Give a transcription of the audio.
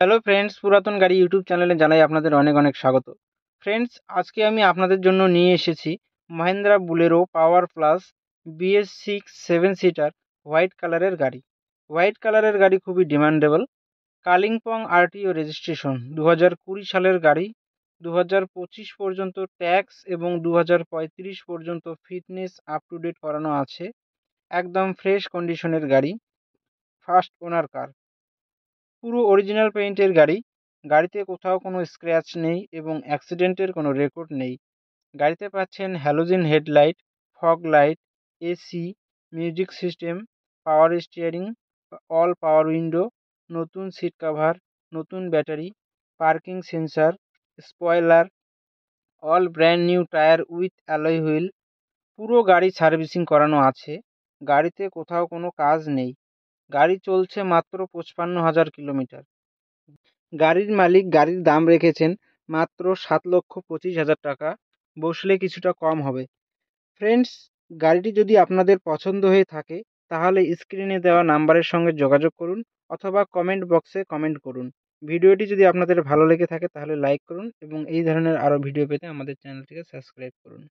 Hello friends, পুরাতন গাড়ি YouTube চ্যানেলে জানাই আপনাদের অনেক অনেক স্বাগত। ফ্রেন্ডস, আজকে আমি আপনাদের জন্য নিয়ে এসেছি Mahindra Bolero power plus BS6 seven seater white কালারের গাড়ি। হোয়াইট কালারের গাড়ি খুবই ডিমান্ডেবল। কালিম্পং আরটিও রেজিস্ট্রেশন 2020 সালের গাড়ি। 2025 পর্যন্ত ট্যাক্স এবং 2035 পর্যন্ত ফিটনেস আপ টু ডেট করানো আছে। একদম ফ্রেশ কন্ডিশনের গাড়ি, ফার্স্ট ওনার কার, পুরো অরিজিনাল পেইন্টের গাড়ি। গাড়িতে কোথাও কোনো স্ক্র্যাচ নেই এবং অ্যাক্সিডেন্টের কোনো রেকর্ড নেই। গাড়িতে পাচ্ছেন halogen headlight, fog light, AC, music system, power steering, all power window, নতুন সিট কাভার, নতুন battery, parking sensor, spoiler, all brand new tyre with alloy wheel. পুরো গাড়ি সার্ভিসিং করানো আছে। গাড়িতে কোথাও কোনো কাজ নেই। গাড়ি চলছে মাত্র 55,000 কিলোমিটার। গাড়ির মালিক গাড়ির দাম রেখেছেন মাত্র 7,25,000 টাকা। বসলে কিছুটা কম হবে। ফ্রেন্ডস, গাড়িটি যদি আপনাদের পছন্দ হয়ে থাকে তাহলে স্ক্রিনে দেওয়া নাম্বারের সঙ্গে যোগাযোগ করুন অথবা কমেন্ট বক্সে কমেন্ট করুন। ভিডিওটি যদি আপনাদের ভালো লেগে থাকে তাহলে লাইক করুন এবং এই ধরনের আরও ভিডিও পেতে আমাদের চ্যানেলটিকে সাবস্ক্রাইব করুন।